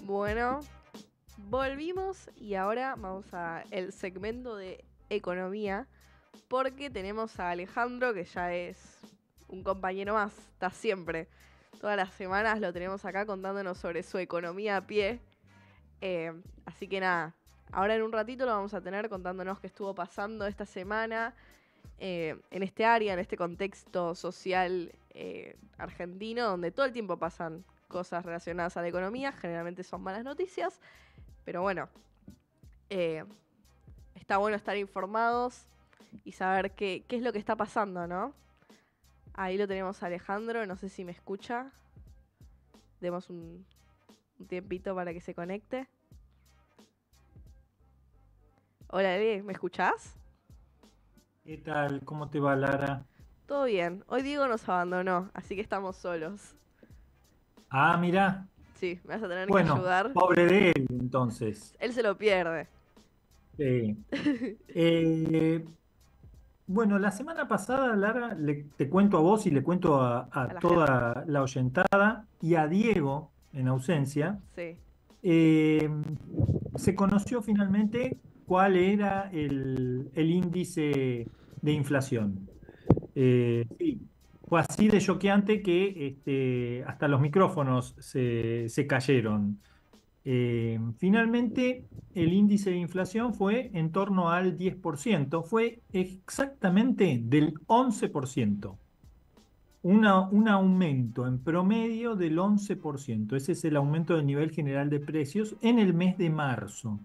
Bueno, volvimos y ahora vamos a el segmento de economía porque tenemos a Alejandro que ya es un compañero más, está siempre. Todas las semanas lo tenemos acá contándonos sobre su economía a pie. Así que nada, ahora en un ratito lo vamos a tener contándonos qué estuvo pasando esta semana en este área, en este contexto social argentino, donde todo el tiempo pasan cosas relacionadas a la economía, generalmente son malas noticias, pero bueno, eh, está bueno estar informados y saber qué es lo que está pasando, ¿no? Ahí lo tenemos a Alejandro, no sé si me escucha. Demos un tiempito para que se conecte. Hola, Ale, ¿me escuchás? ¿Qué tal? ¿Cómo te va, Lara? Todo bien. Hoy Diego nos abandonó, así que estamos solos. Ah, mira. Sí, me vas a tener que Bueno, ayudar. pobre de él, entonces. Él se lo pierde. Sí. Eh, bueno, la semana pasada, Lara, te cuento a vos y le cuento A a la gente. toda la oyentada y a Diego, en ausencia, Sí. eh, se conoció finalmente cuál era el índice de inflación. Sí, fue así de choqueante que hasta los micrófonos se cayeron. Finalmente, el índice de inflación fue en torno al 10%, fue exactamente del 11%, un aumento en promedio del 11%. Ese es el aumento del nivel general de precios en el mes de marzo.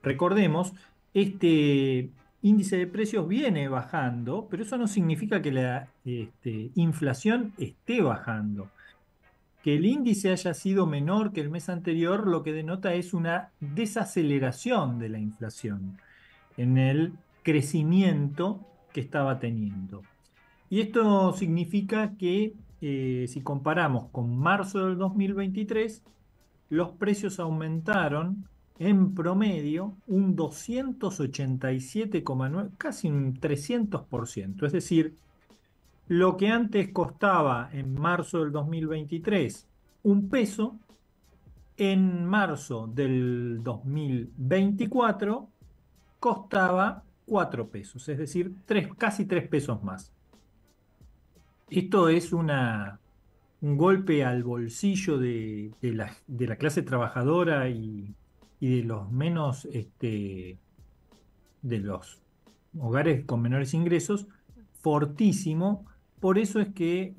Recordemos, este índice de precios viene bajando, pero eso no significa que la inflación esté bajando. Que el índice haya sido menor que el mes anterior, lo que denota es una desaceleración de la inflación en el crecimiento que estaba teniendo. Y esto significa que si comparamos con marzo del 2023, los precios aumentaron en promedio un 287,9, casi un 300%. Es decir, lo que antes costaba en marzo del 2023 un peso, en marzo del 2024 costaba 4 pesos, es decir, casi 3 pesos más. Esto es un golpe al bolsillo de la clase trabajadora y de los menos, de los hogares con menores ingresos, fortísimo. Por eso es que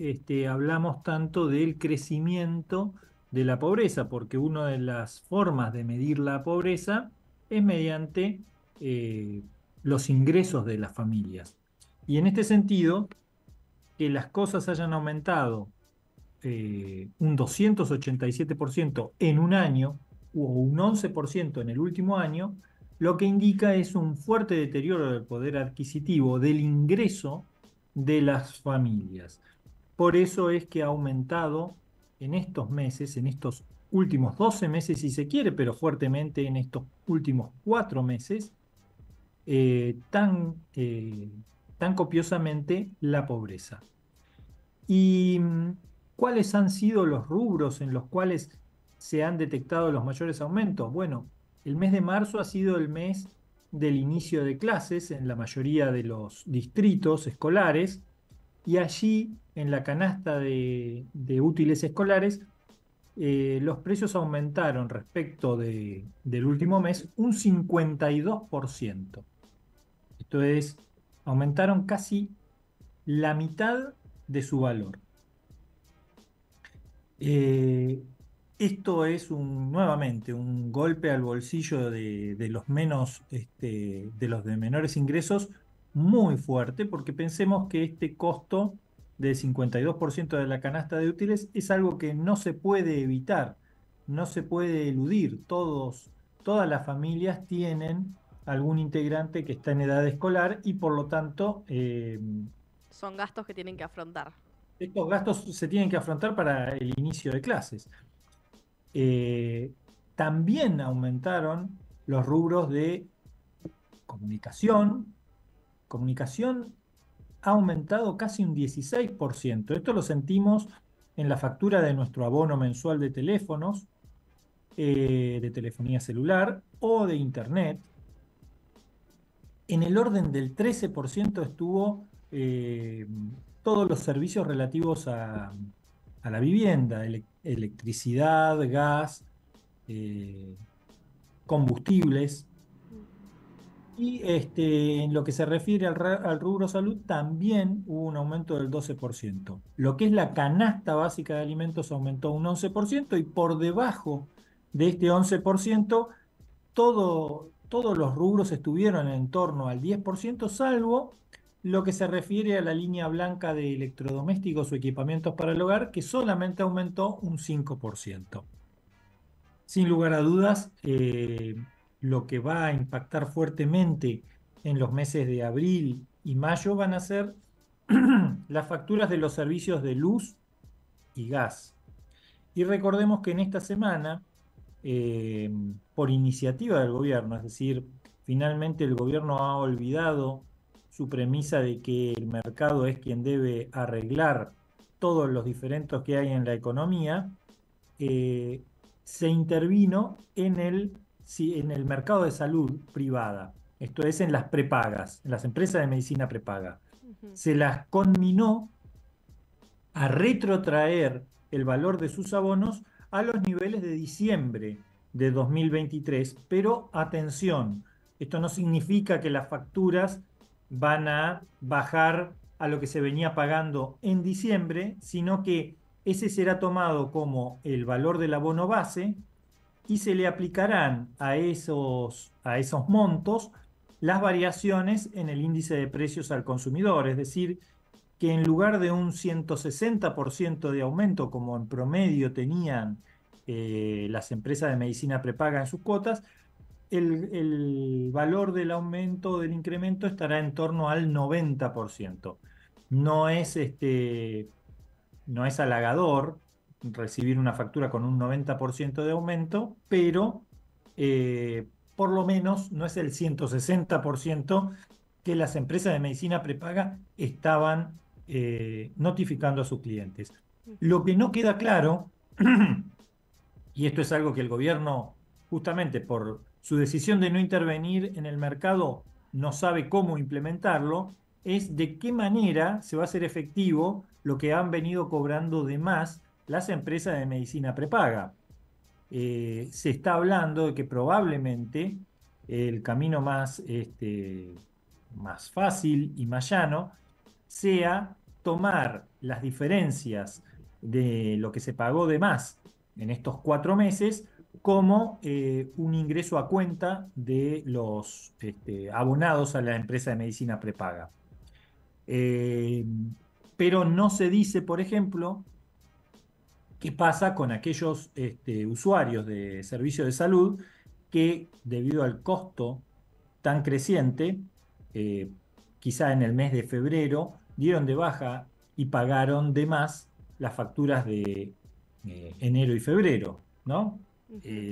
hablamos tanto del crecimiento de la pobreza, porque una de las formas de medir la pobreza es mediante eh, los ingresos de las familias. Y en este sentido, que las cosas hayan aumentado un 287% en un año o un 11% en el último año, lo que indica es un fuerte deterioro del poder adquisitivo, del ingreso de las familias. Por eso es que ha aumentado en estos meses, en estos últimos 12 meses si se quiere, pero fuertemente en estos últimos 4 meses, tan copiosamente la pobreza. ¿Y cuáles han sido los rubros en los cuales se han detectado los mayores aumentos? Bueno, el mes de marzo ha sido el mes del inicio de clases en la mayoría de los distritos escolares y allí en la canasta de útiles escolares los precios aumentaron respecto del último mes un 52%. Esto es, aumentaron casi la mitad de su valor. Eh, Esto es nuevamente un golpe al bolsillo de los menos, de los de menores ingresos muy fuerte, porque pensemos que este costo del 52% de la canasta de útiles es algo que no se puede evitar, no se puede eludir. Todas las familias tienen algún integrante que está en edad escolar y por lo tanto Son gastos que tienen que afrontar. estos gastos se tienen que afrontar para el inicio de clases. Eh, También aumentaron los rubros de comunicación. Comunicación ha aumentado casi un 16%. Esto lo sentimos en la factura de nuestro abono mensual de teléfonos. de telefonía celular o de internet. En el orden del 13% estuvo todos los servicios relativos a la vivienda, electricidad, gas, eh, combustibles. Y en lo que se refiere al rubro salud, también hubo un aumento del 12%. Lo que es la canasta básica de alimentos aumentó un 11% y por debajo de este 11%, todos los rubros estuvieron en torno al 10%, salvo lo que se refiere a la línea blanca de electrodomésticos o equipamientos para el hogar, que solamente aumentó un 5%. Sin lugar a dudas, lo que va a impactar fuertemente en los meses de abril y mayo van a ser las facturas de los servicios de luz y gas. Y recordemos que en esta semana, por iniciativa del gobierno, es decir, finalmente el gobierno ha olvidado su premisa de que el mercado es quien debe arreglar todos los diferendos que hay en la economía, se intervino en el mercado de salud privada, esto es en las prepagas, en las empresas de medicina prepaga. Se las conminó a retrotraer el valor de sus abonos a los niveles de diciembre de 2023, pero atención, esto no significa que las facturas van a bajar a lo que se venía pagando en diciembre, sino que ese será tomado como el valor del abono base y se le aplicarán a esos montos las variaciones en el índice de precios al consumidor, es decir, que en lugar de un 160% de aumento como en promedio tenían las empresas de medicina prepaga en sus cuotas, el valor del aumento, del incremento, estará en torno al 90%. No es, no es halagador recibir una factura con un 90% de aumento, pero por lo menos no es el 160% que las empresas de medicina prepaga estaban notificando a sus clientes. Lo que no queda claro, y esto es algo que el gobierno, justamente por su decisión de no intervenir en el mercado, no sabe cómo implementarlo, es de qué manera se va a hacer efectivo lo que han venido cobrando de más las empresas de medicina prepaga. Se está hablando de que probablemente el camino más fácil y más llano sea tomar las diferencias de lo que se pagó de más en estos 4 meses como un ingreso a cuenta de los abonados a la empresa de medicina prepaga. Pero no se dice, por ejemplo, qué pasa con aquellos usuarios de servicios de salud que, debido al costo tan creciente, quizá en el mes de febrero, dieron de baja y pagaron de más las facturas de enero y febrero, ¿no?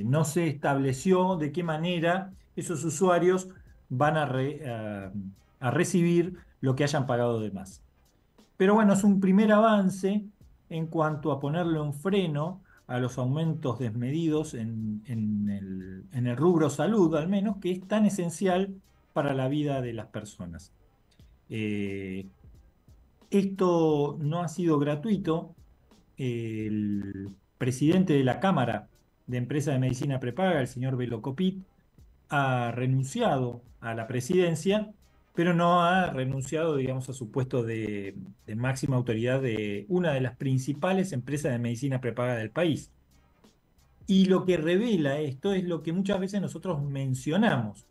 No se estableció de qué manera esos usuarios van a recibir lo que hayan pagado de más. Pero bueno, es un primer avance en cuanto a ponerle un freno a los aumentos desmedidos en el rubro salud, al menos, que es tan esencial para la vida de las personas. Esto no ha sido gratuito. El presidente de la Cámara de Empresas de Medicina Prepaga, el señor Velocopit, ha renunciado a la presidencia, pero no ha renunciado, digamos, a su puesto de máxima autoridad de una de las principales empresas de medicina prepaga del país. Y lo que revela esto es lo que muchas veces nosotros mencionamos,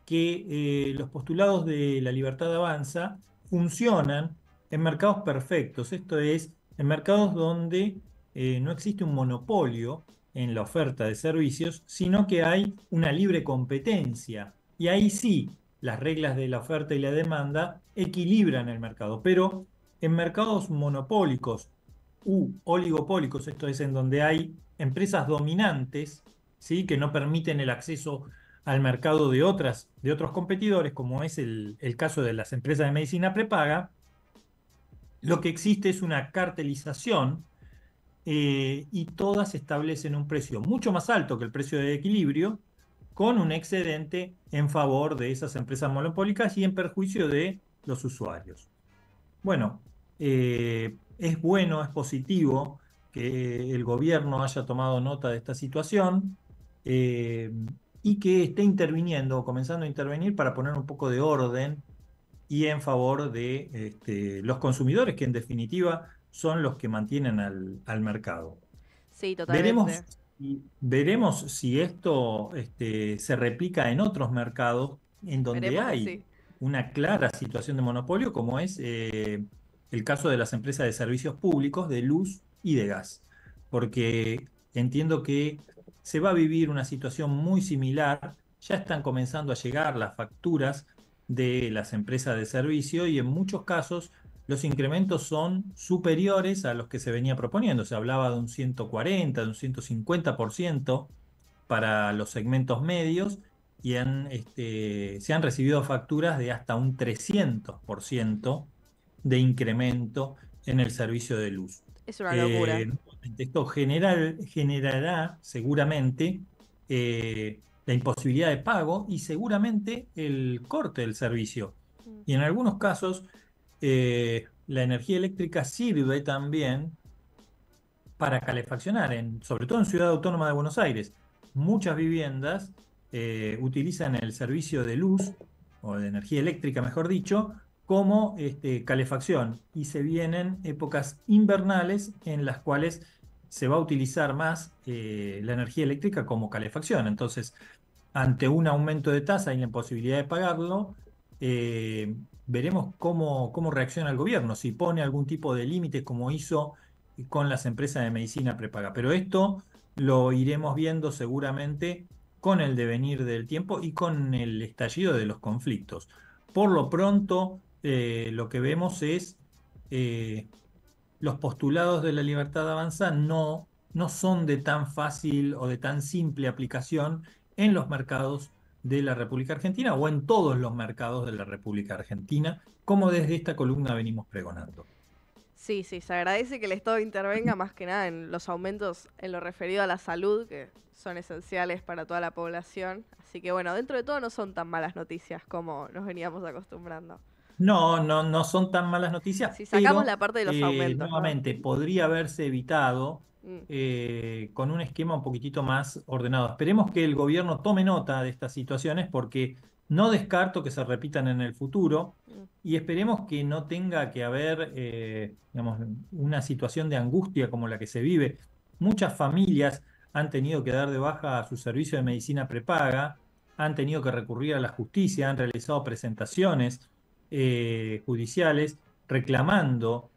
que los postulados de la libertad avanza funcionan en mercados perfectos, esto es, en mercados donde no existe un monopolio en la oferta de servicios, sino que hay una libre competencia. Y ahí sí, las reglas de la oferta y la demanda equilibran el mercado. Pero en mercados monopólicos u oligopólicos, esto es, en donde hay empresas dominantes, ¿sí?, que no permiten el acceso al mercado de otros competidores, como es el caso de las empresas de medicina prepaga, lo que existe es una cartelización y todas establecen un precio mucho más alto que el precio de equilibrio, con un excedente en favor de esas empresas monopólicas y en perjuicio de los usuarios. Bueno, es bueno, es positivo que el gobierno haya tomado nota de esta situación eh, y que esté interviniendo, comenzando a intervenir para poner un poco de orden y en favor de los consumidores, que en definitiva son los que mantienen al mercado. Sí, Veremos, totalmente. veremos si esto se replica en otros mercados en donde Esperemos que hay sí. una clara situación de monopolio, como es el caso de las empresas de servicios públicos de luz y de gas. Porque entiendo que se va a vivir una situación muy similar. Ya están comenzando a llegar las facturas de las empresas de servicio y en muchos casos los incrementos son superiores a los que se venía proponiendo. Se hablaba de un 140, de un 150% para los segmentos medios y se han recibido facturas de hasta un 300% de incremento en el servicio de luz. Es una locura. Esto generará seguramente la imposibilidad de pago y seguramente el corte del servicio. Mm. Y en algunos casos, la energía eléctrica sirve también para calefaccionar, sobre todo en Ciudad Autónoma de Buenos Aires. Muchas viviendas utilizan el servicio de luz, o de energía eléctrica, mejor dicho, como calefacción. Y se vienen épocas invernales en las cuales se va a utilizar más la energía eléctrica como calefacción. Entonces, ante un aumento de tasa y la imposibilidad de pagarlo, veremos cómo reacciona el gobierno, si pone algún tipo de límites como hizo con las empresas de medicina prepaga. Pero esto lo iremos viendo seguramente con el devenir del tiempo y con el estallido de los conflictos. Por lo pronto, lo que vemos es eh, los postulados de la libertad avanza no son de tan fácil o de tan simple aplicación en los mercados de la República Argentina o en todos los mercados de la República Argentina, como desde esta columna venimos pregonando. Sí, sí, se agradece que el Estado intervenga más que nada en los aumentos en lo referido a la salud, que son esenciales para toda la población. Así que bueno, dentro de todo no son tan malas noticias como nos veníamos acostumbrando. No son tan malas noticias, Si sacamos pero la parte de los aumentos, ¿no? nuevamente podría haberse evitado Mm. con un esquema un poquitito más ordenado. Esperemos que el gobierno tome nota de estas situaciones porque no descarto que se repitan en el futuro Mm. y esperemos que no tenga que haber digamos, una situación de angustia como la que se vive. Muchas familias han tenido que dar de baja a su servicio de medicina prepaga, han tenido que recurrir a la justicia, han realizado presentaciones judiciales reclamando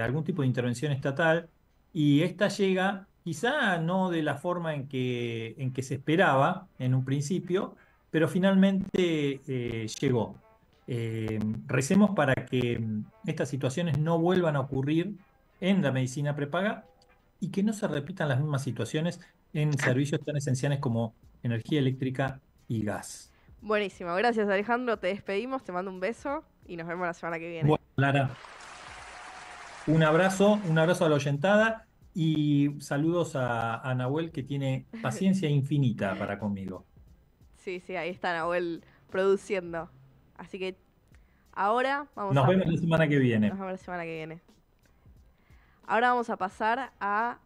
algún tipo de intervención estatal y esta llega quizá no de la forma en que se esperaba en un principio, pero finalmente llegó. Recemos para que estas situaciones no vuelvan a ocurrir en la medicina prepaga y que no se repitan las mismas situaciones en servicios tan esenciales como energía eléctrica y gas. Buenísimo, gracias Alejandro, te despedimos, te mando un beso y nos vemos la semana que viene. Bueno, Lara, un abrazo a la oyentada y saludos a Nahuel que tiene paciencia infinita para conmigo. Sí, sí, ahí está Nahuel produciendo. Así que ahora vamos Nos a... vemos la semana que Nos viene. vemos la semana que viene. Ahora vamos a pasar a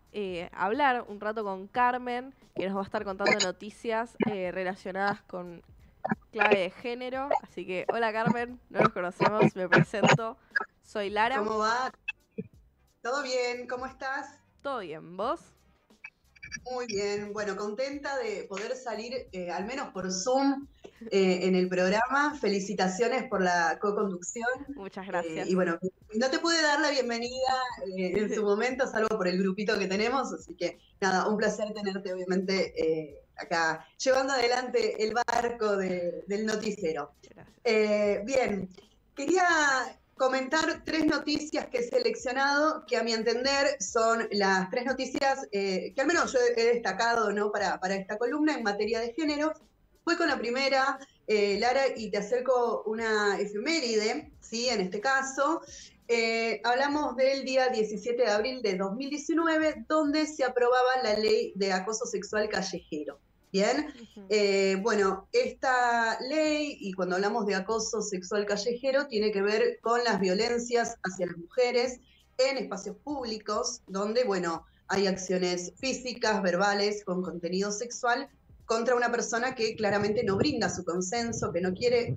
hablar un rato con Carmen, que nos va a estar contando noticias relacionadas con clave de género. Así que, hola Carmen, no nos conocemos, me presento. Soy Lara. ¿Cómo va? ¿Todo bien? ¿Cómo estás? ¿Todo bien? ¿Vos? Muy bien. Bueno, contenta de poder salir, al menos por Zoom, en el programa. Felicitaciones por la co-conducción. Muchas gracias. Y bueno, no te pude dar la bienvenida en su momento, salvo por el grupito que tenemos. Así que nada, un placer tenerte, obviamente, acá, llevando adelante el barco del noticiero. Bien, quería comentar 3 noticias que he seleccionado, que a mi entender son las 3 noticias que al menos yo he destacado, ¿no? para esta columna en materia de género. Voy con la primera, Lara, y te acerco una efeméride, ¿sí? En este caso, Hablamos del día 17 de abril de 2019, donde se aprobaba la ley de acoso sexual callejero. Bien, bueno, esta ley, y cuando hablamos de acoso sexual callejero, tiene que ver con las violencias hacia las mujeres en espacios públicos, donde, bueno, hay acciones físicas, verbales, con contenido sexual, contra una persona que claramente no brinda su consenso, que no quiere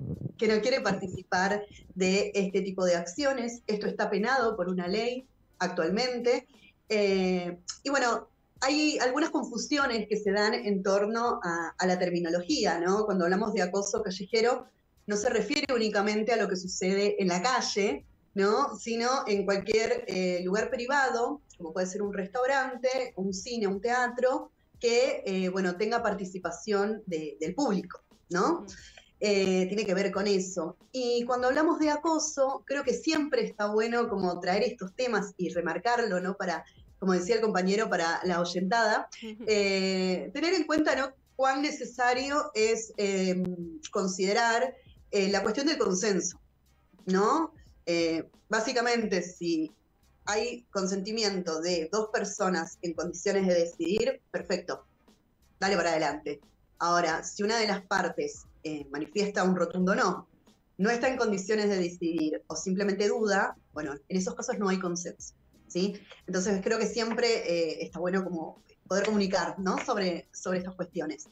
participar de este tipo de acciones. Esto está penado por una ley actualmente. Y bueno, hay algunas confusiones que se dan en torno a la terminología, ¿no? Cuando hablamos de acoso callejero, no se refiere únicamente a lo que sucede en la calle, ¿no? Sino en cualquier lugar privado, como puede ser un restaurante, un cine, un teatro, que, bueno, tenga participación del público, ¿no? Tiene que ver con eso. Y cuando hablamos de acoso, creo que siempre está bueno como traer estos temas y remarcarlo, ¿no? Para, como decía el compañero, para la oyentada, tener en cuenta, ¿no?, cuán necesario es considerar la cuestión del consenso, ¿no? Básicamente, si hay consentimiento de dos personas en condiciones de decidir, perfecto, dale para adelante. Ahora, si una de las partes manifiesta un rotundo no está en condiciones de decidir o simplemente duda, bueno, en esos casos no hay consenso, ¿sí? Entonces creo que siempre está bueno como poder comunicar, ¿no?, sobre estas cuestiones.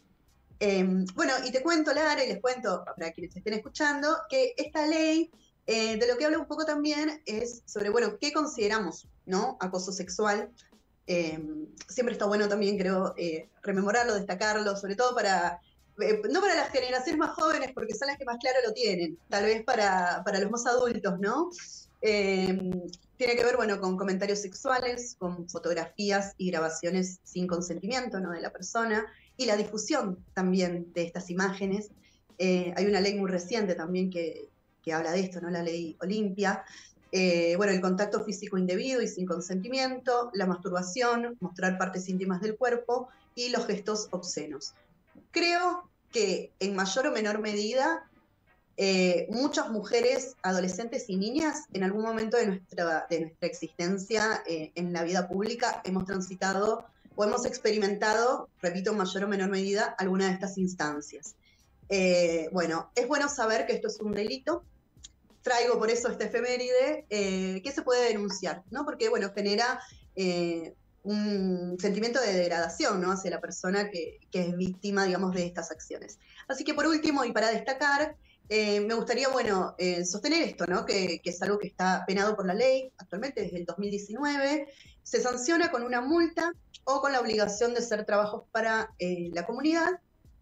Bueno, y te cuento, Lara, y les cuento para quienes estén escuchando, que esta ley, de lo que habla un poco también es sobre, bueno, ¿qué consideramos, ¿no?, acoso sexual? Siempre está bueno también, creo, rememorarlo, destacarlo, sobre todo para, no para las generaciones más jóvenes, porque son las que más claro lo tienen, tal vez para los más adultos, ¿no? Tiene que ver, bueno, con comentarios sexuales, con fotografías y grabaciones sin consentimiento, ¿no?, de la persona, y la difusión también de estas imágenes. Hay una ley muy reciente también que habla de esto, ¿no?, la ley Olimpia. Bueno, el contacto físico indebido y sin consentimiento, la masturbación, mostrar partes íntimas del cuerpo y los gestos obscenos. Creo que en mayor o menor medida muchas mujeres, adolescentes y niñas en algún momento de nuestra existencia en la vida pública hemos transitado o hemos experimentado, repito, en mayor o menor medida, alguna de estas instancias. Bueno, es bueno saber que esto es un delito. Traigo por eso esta efeméride, que se puede denunciar, ¿no? Porque, bueno, genera un sentimiento de degradación, ¿no?, hacia la persona que es víctima, digamos, de estas acciones. Así que, por último, y para destacar, me gustaría, bueno, sostener esto, ¿no?, que es algo que está penado por la ley actualmente desde el 2019, se sanciona con una multa o con la obligación de hacer trabajos para la comunidad,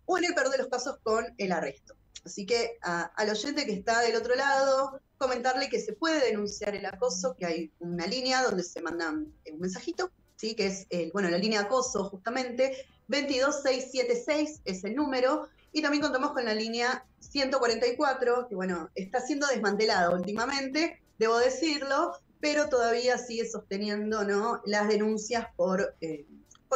o en el peor de los casos con el arresto. Así que al oyente que está del otro lado, comentarle que se puede denunciar el acoso, que hay una línea donde se mandan un mensajito, ¿sí?, que es bueno, la línea acoso justamente, 22676 es el número, y también contamos con la línea 144, que bueno, está siendo desmantelada últimamente, debo decirlo, pero todavía sigue sosteniendo, ¿no?, las denuncias por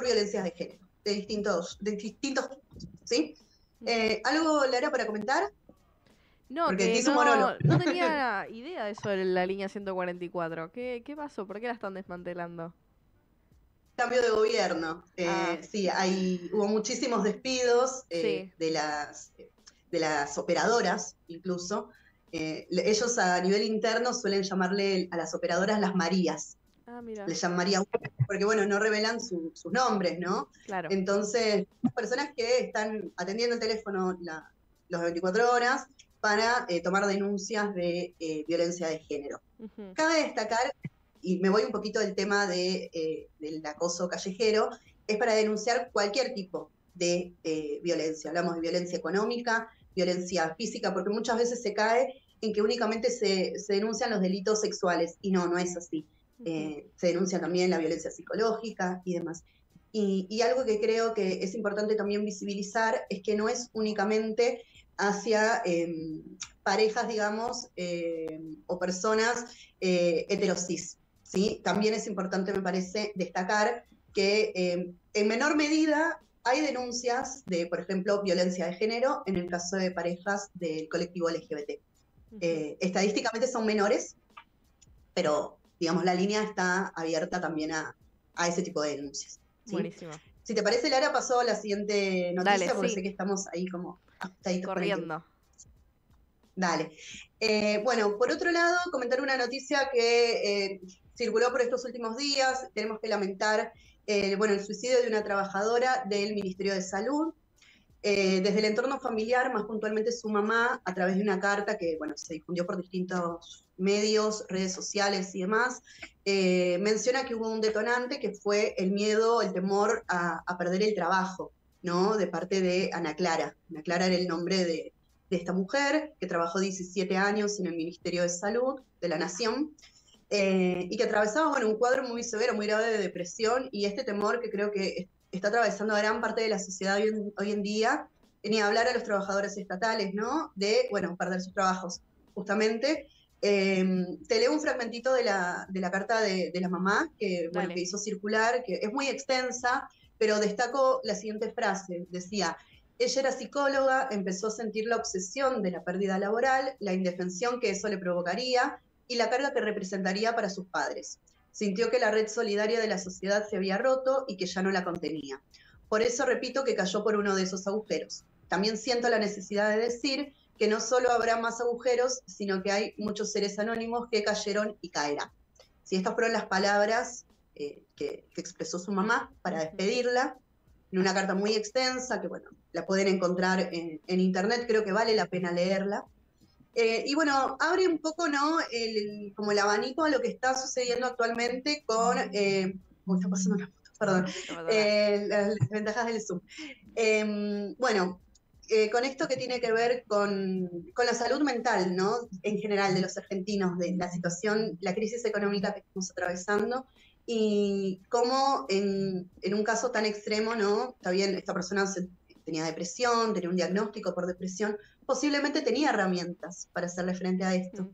violencias de género, de distintos tipos, ¿sí? ¿Algo, Lara, para comentar? No, porque que te hice un monólogo. no tenía idea de eso de la línea 144. ¿Qué pasó? ¿Por qué la están desmantelando? Cambio de gobierno. Sí, hubo muchísimos despidos Sí. de las operadoras, incluso. Ellos a nivel interno suelen llamarle a las operadoras las Marías. Mira. Le llaman María, porque bueno, no revelan sus nombres, ¿no? Claro. Entonces, las personas que están atendiendo el teléfono las 24 horas para tomar denuncias de violencia de género. Cabe destacar, y me voy un poquito del tema del acoso callejero, es para denunciar cualquier tipo de violencia. Hablamos de violencia económica, violencia física, porque muchas veces se cae en que únicamente se denuncian los delitos sexuales, y no es así. Se denuncia también la violencia psicológica y demás. Y algo que creo que es importante también visibilizar es que no es únicamente hacia parejas, digamos, o personas heterosis, ¿sí? También es importante, me parece, destacar que en menor medida hay denuncias de, por ejemplo, violencia de género en el caso de parejas del colectivo LGBT. Estadísticamente son menores, pero, digamos, la línea está abierta también a ese tipo de denuncias, ¿sí? Buenísimo. Si te parece, Lara, pasó a la siguiente noticia, Dale, porque sí. sé que estamos ahí como ajustaditos con el tiempo. Corriendo. Dale. Bueno, por otro lado, comentar una noticia que circuló por estos últimos días. Tenemos que lamentar el suicidio de una trabajadora del Ministerio de Salud. Desde el entorno familiar, más puntualmente su mamá, a través de una carta que se difundió por distintos medios, redes sociales y demás, menciona que hubo un detonante que fue el miedo, el temor a perder el trabajo, ¿no? De parte de Ana Clara. Ana Clara era el nombre de esta mujer que trabajó 17 años en el Ministerio de Salud de la Nación. Y que atravesaba un cuadro muy severo, muy grave de depresión, y este temor que creo que está atravesando a gran parte de la sociedad hoy en día, ni hablar a los trabajadores estatales, ¿no? De, perder sus trabajos. Justamente, te leo un fragmentito de la carta de la mamá que hizo circular, que es muy extensa, pero destaco la siguiente frase. Decía: ella era psicóloga, empezó a sentir la obsesión de la pérdida laboral, la indefensión que eso le provocaría y la carga que representaría para sus padres. Sintió que la red solidaria de la sociedad se había roto y que ya no la contenía. Por eso repito que cayó por uno de esos agujeros. También siento la necesidad de decir que no solo habrá más agujeros, sino que hay muchos seres anónimos que cayeron y caerán. Si estas fueron las palabras que expresó su mamá para despedirla, en una carta muy extensa, que la pueden encontrar en internet, creo que vale la pena leerla. Y abre un poco, ¿no? como el abanico a lo que está sucediendo actualmente con... está pasando una foto, perdón. Las desventajas del Zoom. Con esto que tiene que ver con la salud mental, ¿no? En general, de los argentinos, de la situación, la crisis económica que estamos atravesando, y cómo en un caso tan extremo, ¿no? Está bien, esta persona tenía depresión, tenía un diagnóstico por depresión, posiblemente tenía herramientas para hacerle frente a esto.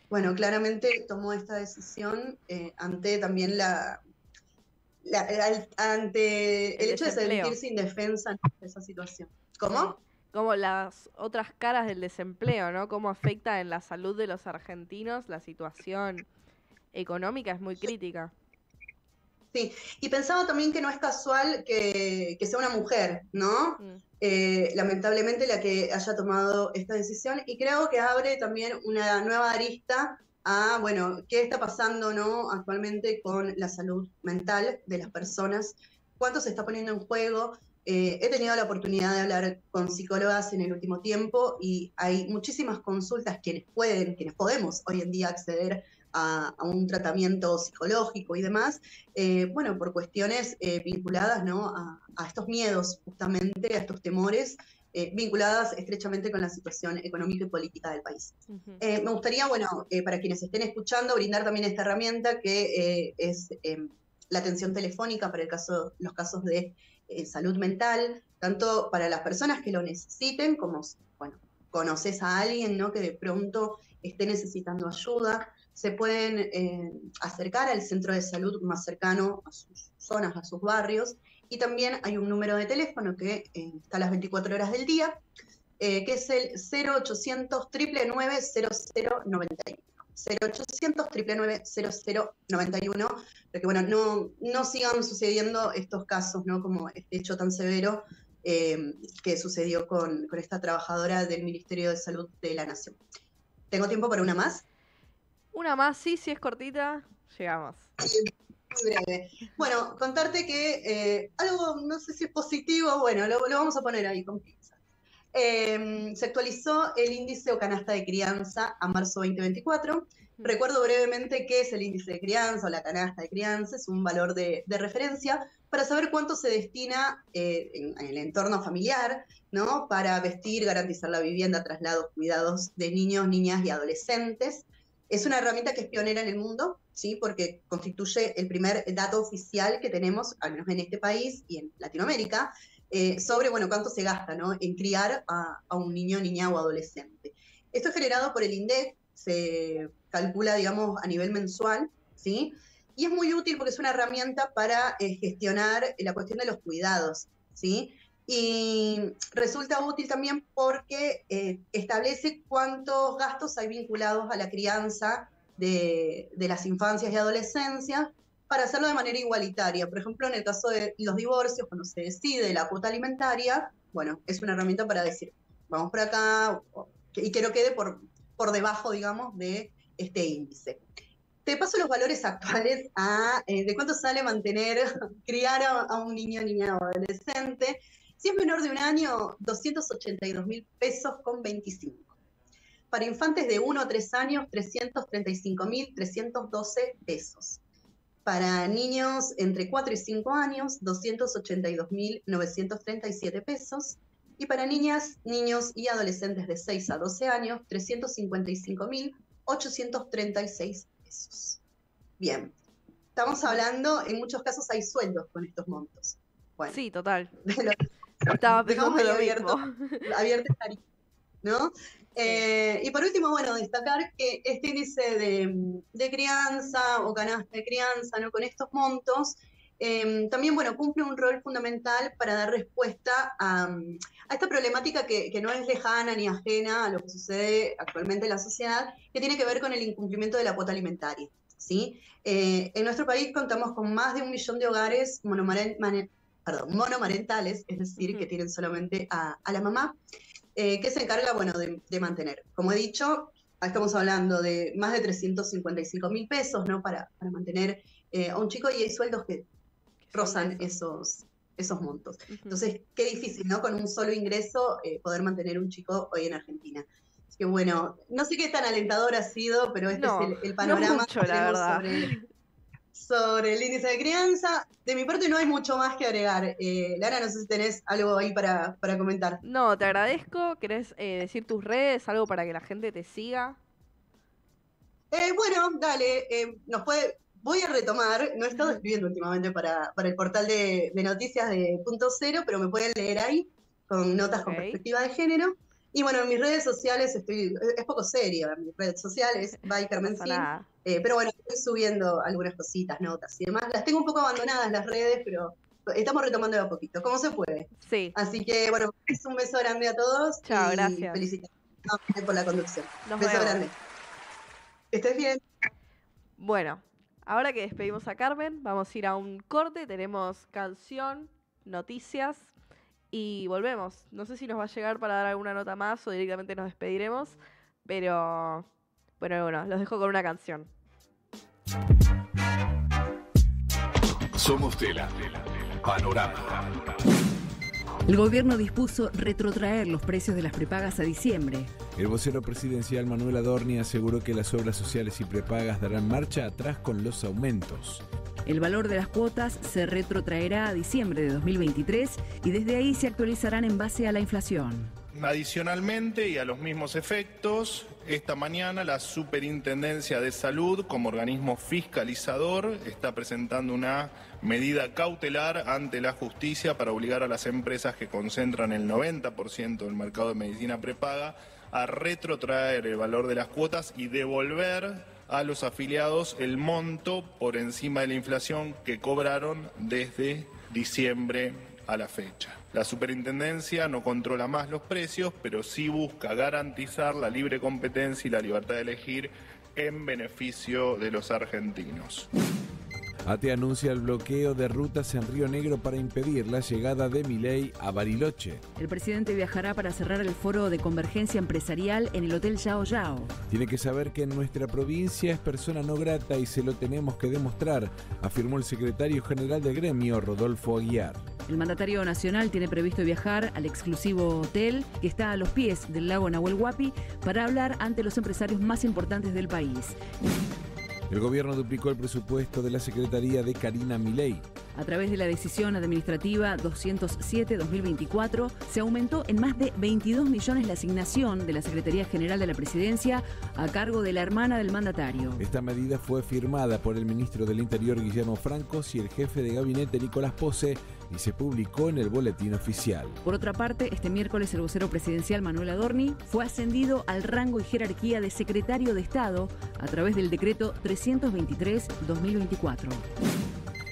Claramente tomó esta decisión ante también ante el hecho de sentirse indefensa en esa situación. ¿Cómo? Como las otras caras del desempleo, ¿no? Cómo afecta en la salud de los argentinos, la situación económica es muy crítica. Sí, y pensaba también que no es casual que sea una mujer, ¿no? Lamentablemente la que haya tomado esta decisión, y creo que abre también una nueva arista a, qué está pasando, ¿no? Actualmente con la salud mental de las personas, cuánto se está poniendo en juego. He tenido la oportunidad de hablar con psicólogas en el último tiempo y hay muchísimas consultas quienes podemos hoy en día acceder a un tratamiento psicológico y demás, por cuestiones vinculadas, ¿no? a estos miedos, justamente, a estos temores, vinculadas estrechamente con la situación económica y política del país. Me gustaría, para quienes estén escuchando, brindar también esta herramienta que es la atención telefónica para los casos de salud mental, tanto para las personas que lo necesiten, como, conoces a alguien, ¿no? que de pronto esté necesitando ayuda. Se pueden acercar al centro de salud más cercano a sus zonas, a sus barrios, y también hay un número de teléfono que está a las 24 horas del día, que es el 0800 999 0091. 0800 999 0091, para que no sigan sucediendo estos casos, ¿no? Como este hecho tan severo que sucedió con esta trabajadora del Ministerio de Salud de la Nación. ¿Tengo tiempo para una más? Una más, sí, si es cortita, llegamos. Muy breve. Contarte que algo, no sé si es positivo, lo vamos a poner ahí con pinzas. Se actualizó el índice o canasta de crianza a marzo 2024. Recuerdo brevemente qué es el índice de crianza o la canasta de crianza. Es un valor de referencia para saber cuánto se destina en el entorno familiar, ¿no? Para vestir, garantizar la vivienda, traslados, cuidados de niños, niñas y adolescentes. Es una herramienta que es pionera en el mundo, ¿sí? Porque constituye el primer dato oficial que tenemos, al menos en este país y en Latinoamérica, sobre cuánto se gasta, ¿no? en criar a un niño, niña o adolescente. Esto es generado por el INDEC, se calcula, digamos, a nivel mensual, ¿sí? Y es muy útil porque es una herramienta para gestionar la cuestión de los cuidados, ¿sí? Y resulta útil también porque establece cuántos gastos hay vinculados a la crianza de las infancias y adolescencias para hacerlo de manera igualitaria. Por ejemplo, en el caso de los divorcios, cuando se decide la cuota alimentaria, bueno, es una herramienta para decir, vamos por acá, y que no quede por debajo, digamos, de este índice. Te paso los valores actuales de cuánto sale criar a un niño, niña o adolescente. Si es menor de 1 año, 282.000 pesos con 25. Para infantes de 1 a 3 años, 335.312 pesos. Para niños entre 4 y 5 años, 282.937 pesos. Y para niñas, niños y adolescentes de 6 a 12 años, 355.836 pesos. Bien, estamos hablando, en muchos casos hay sueldos con estos montos. Bueno, sí, total. Estaba pensando lo abierto esta tarifas, ¿no? Sí. Y por último, bueno, destacar que este índice de crianza o canasta de crianza, ¿no? Con estos montos, también, bueno, cumple un rol fundamental para dar respuesta a esta problemática que no es lejana ni ajena a lo que sucede actualmente en la sociedad, que tiene que ver con el incumplimiento de la cuota alimentaria, ¿sí? En nuestro país contamos con más de 1 millón de hogares monomarentales, es decir, que tienen solamente a la mamá, que se encarga, bueno, de mantener. Como he dicho, estamos hablando de más de 355.000 pesos, ¿no? Para mantener a un chico, y hay sueldos que rozan esos montos. Entonces, qué difícil, ¿no? Con un solo ingreso poder mantener un chico hoy en Argentina. Así que bueno, no sé qué tan alentador ha sido, pero este es el panorama no mucho, que tenemos sobre el índice de crianza. De mi parte no hay mucho más que agregar. Lara, no sé si tenés algo ahí para comentar. No, te agradezco. ¿Querés decir tus redes, algo para que la gente te siga? Bueno, dale, voy a retomar, no he estado escribiendo últimamente para el portal de noticias de Punto Cero, pero me pueden leer ahí, con notas con perspectiva de género. Y bueno, en mis redes sociales es poco serio, en mis redes sociales, by Carmen Sin, pero bueno, estoy subiendo algunas cositas, notas y demás. Las tengo un poco abandonadas las redes, pero estamos retomando de a poquito, como se puede. Sí. Así que bueno, un beso grande a todos. Chao, y gracias. Felicitaciones por la conducción. Nos Beso vemos. grande. Que estés bien. Bueno, ahora que despedimos a Carmen, vamos a ir a un corte. Tenemos canción, noticias y volvemos. No sé si nos va a llegar para dar alguna nota más o directamente nos despediremos, pero bueno, los dejo con una canción. Somos Tela. Panorama. El gobierno dispuso retrotraer los precios de las prepagas a diciembre. El vocero presidencial Manuel Adorni aseguró que las obras sociales y prepagas darán marcha atrás con los aumentos. El valor de las cuotas se retrotraerá a diciembre de 2023 y desde ahí se actualizarán en base a la inflación. Adicionalmente, y a los mismos efectos, esta mañana la Superintendencia de Salud, como organismo fiscalizador, está presentando una medida cautelar ante la justicia para obligar a las empresas que concentran el 90% del mercado de medicina prepaga a retrotraer el valor de las cuotas y devolver a los afiliados el monto por encima de la inflación que cobraron desde diciembre a la fecha. La superintendencia no controla más los precios, pero sí busca garantizar la libre competencia y la libertad de elegir en beneficio de los argentinos. ATE anuncia el bloqueo de rutas en Río Negro para impedir la llegada de Milei a Bariloche. El presidente viajará para cerrar el foro de convergencia empresarial en el Hotel Yao Yao. Tiene que saber que en nuestra provincia es persona no grata y se lo tenemos que demostrar, afirmó el secretario general del gremio, Rodolfo Aguiar. El mandatario nacional tiene previsto viajar al exclusivo hotel que está a los pies del lago Nahuel Huapi para hablar ante los empresarios más importantes del país. El gobierno duplicó el presupuesto de la Secretaría de Karina Milei. A través de la decisión administrativa 207-2024, se aumentó en más de 22 millones la asignación de la Secretaría General de la Presidencia a cargo de la hermana del mandatario. Esta medida fue firmada por el ministro del Interior Guillermo Francos y el jefe de gabinete Nicolás Pose y se publicó en el boletín oficial. Por otra parte, este miércoles el vocero presidencial Manuel Adorni fue ascendido al rango y jerarquía de secretario de Estado a través del decreto 323-2024.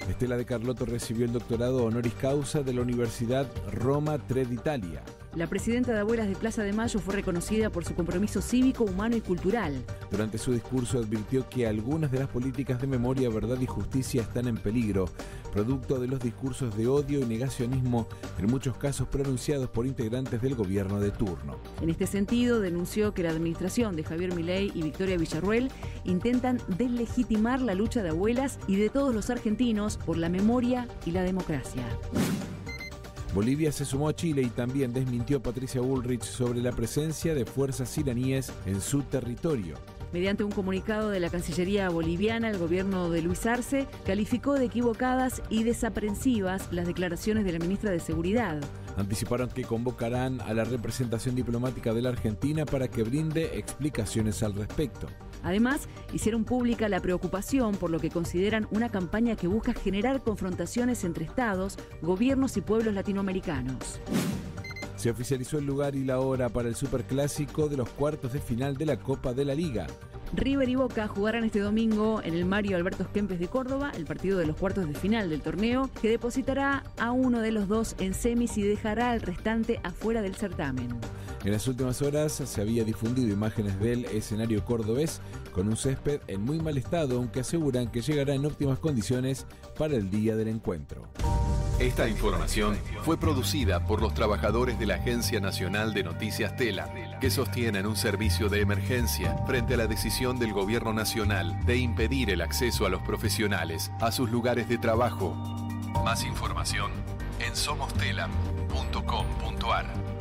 Estela de Carlotto recibió el doctorado honoris causa de la Universidad Roma Tre d'Italia. La presidenta de Abuelas de Plaza de Mayo fue reconocida por su compromiso cívico, humano y cultural. Durante su discurso advirtió que algunas de las políticas de memoria, verdad y justicia están en peligro, producto de los discursos de odio y negacionismo, en muchos casos pronunciados por integrantes del gobierno de turno. En este sentido, denunció que la administración de Javier Milei y Victoria Villarruel intentan deslegitimar la lucha de abuelas y de todos los argentinos por la memoria y la democracia. Bolivia se sumó a Chile y también desmintió a Patricia Bullrich sobre la presencia de fuerzas iraníes en su territorio. Mediante un comunicado de la Cancillería boliviana, el gobierno de Luis Arce calificó de equivocadas y desaprensivas las declaraciones de la ministra de Seguridad. Anticiparon que convocarán a la representación diplomática de la Argentina para que brinde explicaciones al respecto. Además, hicieron pública la preocupación por lo que consideran una campaña que busca generar confrontaciones entre estados, gobiernos y pueblos latinoamericanos. Se oficializó el lugar y la hora para el superclásico de los cuartos de final de la Copa de la Liga. River y Boca jugarán este domingo en el Mario Alberto Kempes de Córdoba, el partido de los cuartos de final del torneo, que depositará a uno de los dos en semis y dejará al restante afuera del certamen. En las últimas horas se había difundido imágenes del escenario cordobés con un césped en muy mal estado, aunque aseguran que llegará en óptimas condiciones para el día del encuentro. Esta información fue producida por los trabajadores de la Agencia Nacional de Noticias TELA, que sostienen un servicio de emergencia frente a la decisión del Gobierno Nacional de impedir el acceso a los profesionales a sus lugares de trabajo. Más información en somostelam.com.ar.